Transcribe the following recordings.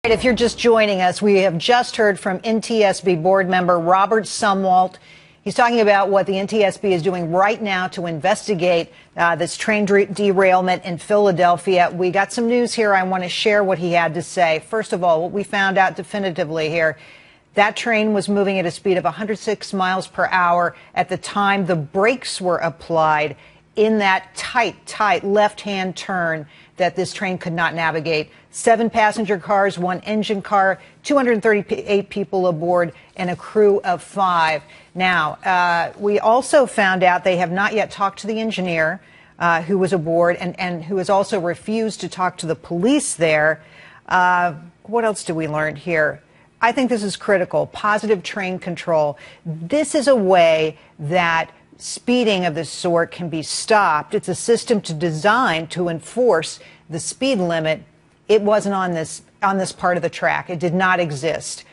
If you're just joining us, we have just heard from NTSB board member Robert Sumwalt. He's talking about what the NTSB is doing right now to investigate this train derailment in Philadelphia. We got some news here. I want to share what he had to say. First of all, what we found out definitively here, that train was moving at a speed of 106 miles per hour at the time the brakes were applied in that tight left-hand turn that this train could not navigate. 7 passenger cars, 1 engine car, 238 people aboard, and a crew of 5. Now, we also found out they have not yet talked to the engineer who was aboard and who has also refused to talk to the police there. What else do we learn here? I think this is critical. Positive train control. This is a way that speeding of this sort can be stopped. It's a system designed to enforce the speed limit. It wasn't on this part of the track. It did not exist.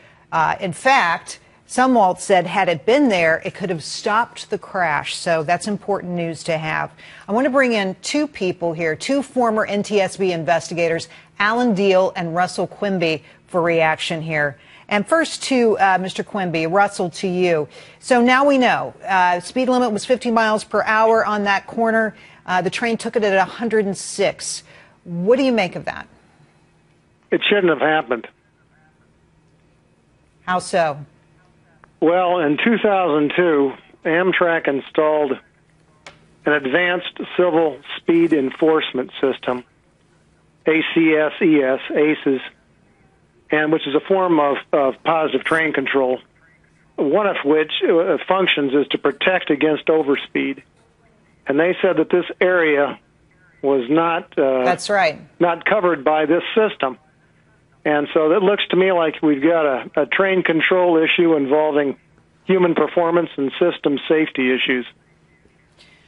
In fact, Sumwalt said had it been there, it could have stopped the crash. So that's important news to have. I want to bring in 2 people here, 2 former NTSB investigators, Alan Diehl and Russell Quimby, for reaction here. And first to Mr. Quimby, Russell, to you. So now we know speed limit was 50 miles per hour on that corner. The train took it at 106. What do you make of that? It shouldn't have happened. How so? Well, in 2002, Amtrak installed an advanced civil speed enforcement system, ACS, and which is a form of positive train control, one of which functions is to protect against overspeed. And they said that this area was not that's right, not covered by this system. And so that looks to me like we've got a train control issue involving human performance and system safety issues.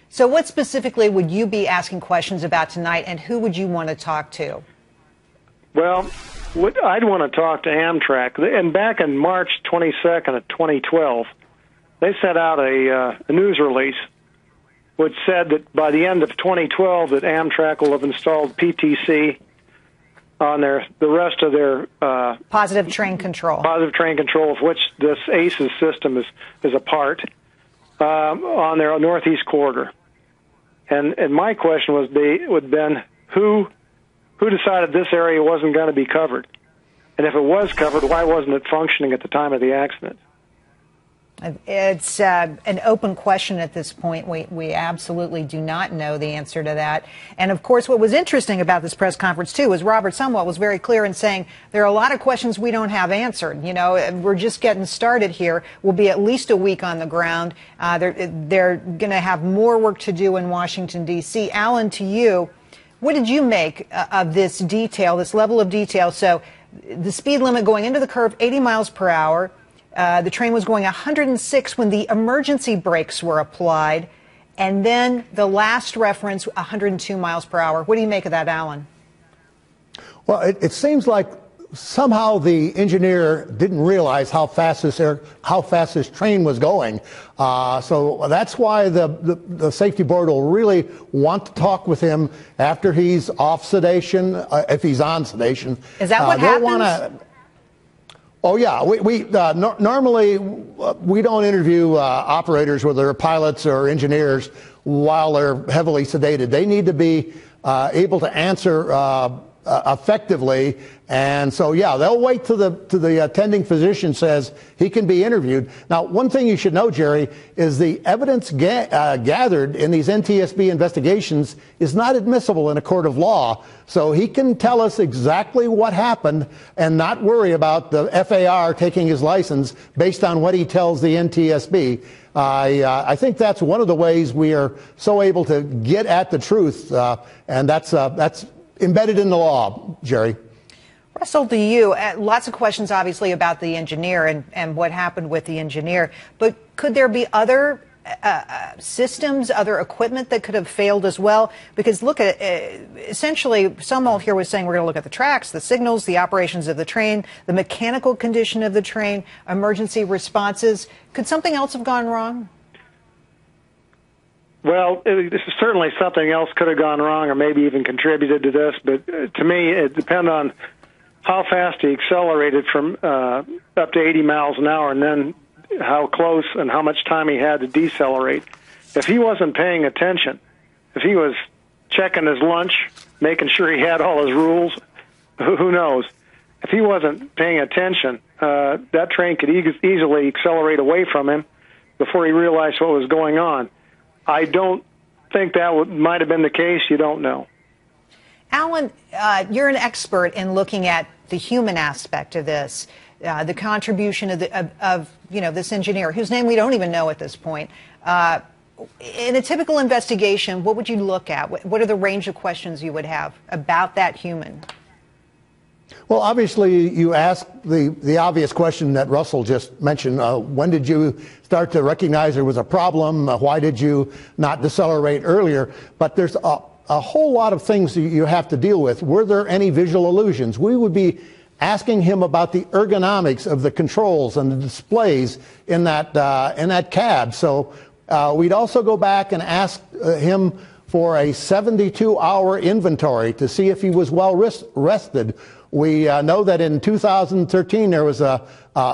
So what specifically would you be asking questions about tonight, and who would you want to talk to? Well, I'd want to talk to Amtrak. And back in March 22nd of 2012, they sent out a news release which said that by the end of 2012 that Amtrak will have installed PTC on the rest of their positive train control, of which this ACES system is a part, on their northeast corridor. And my question would have been who decided this area wasn't going to be covered? And if it was covered, why wasn't it functioning at the time of the accident? It's an open question at this point. We absolutely do not know the answer to that. And, of course, what was interesting about this press conference, too, was Robert Sumwalt was very clear in saying there are a lot of questions we don't have answered. You know, we're just getting started here. We'll be at least a week on the ground. They're going to have more work to do in Washington, D.C. Alan, to you, what did you make of this detail, this level of detail? So the speed limit going into the curve, 80 miles per hour. The train was going 106 when the emergency brakes were applied, and then the last reference, 102 miles per hour. What do you make of that, Alan? Well, it seems like somehow the engineer didn't realize how fast this train was going. So that's why the safety board will really want to talk with him after he's off sedation, if he's on sedation. Is that what happens? Oh, yeah. Normally, we don't interview operators, whether they're pilots or engineers, while they're heavily sedated. They need to be able to answer effectively. And so, yeah, they'll wait till the attending physician says he can be interviewed. Now, one thing you should know, Gerri, is the evidence gathered in these NTSB investigations is not admissible in a court of law. So he can tell us exactly what happened and not worry about the FAR taking his license based on what he tells the NTSB. I think that's one of the ways we are so able to get at the truth, and that's embedded in the law, Gerri. Russell, to you, lots of questions obviously about the engineer and what happened with the engineer, but could there be other systems, other equipment that could have failed as well? Because look at essentially, Sumwalt here was saying we're going to look at the tracks, the signals, the operations of the train, the mechanical condition of the train, emergency responses. Could something else have gone wrong? Well, certainly something else could have gone wrong or maybe even contributed to this, but to me it depends on how fast he accelerated from up to 80 miles an hour, and then how close and how much time he had to decelerate. If he wasn't paying attention, if he was checking his lunch, making sure he had all his rules, who knows? If he wasn't paying attention, that train could easily accelerate away from him before he realized what was going on. I don't think that might have been the case. You don't know. Alan, you're an expert in looking at the human aspect of this, the contribution of this engineer, whose name we don't even know at this point. In a typical investigation, what would you look at? What are the range of questions you would have about that human? Well, obviously, you ask the obvious question that Russell just mentioned. When did you start to recognize there was a problem? Why did you not decelerate earlier? But there's a whole lot of things that you have to deal with. Were there any visual illusions? We would be asking him about the ergonomics of the controls and the displays in that cab. So we'd also go back and ask him for a 72-hour inventory to see if he was well rested. We know that in 2013 there was a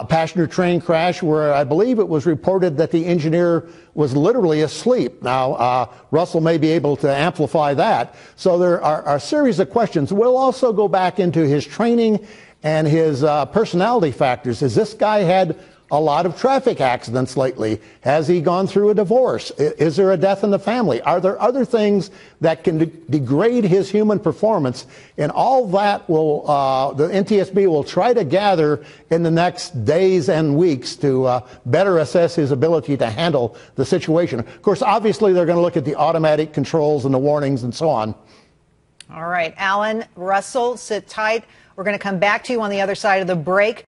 passenger train crash where I believe it was reported that the engineer was literally asleep. Now, Russell may be able to amplify that. So there are a series of questions. We'll also go back into his training and his personality factors. Has this guy had a lot of traffic accidents lately? Has he gone through a divorce? Is there a death in the family? Are there other things that can degrade his human performance? And all that will the NTSB will try to gather in the next days and weeks to better assess his ability to handle the situation. Of course, obviously, they're going to look at the automatic controls and the warnings and so on. All right, Alan, Russell, sit tight. We're going to come back to you on the other side of the break.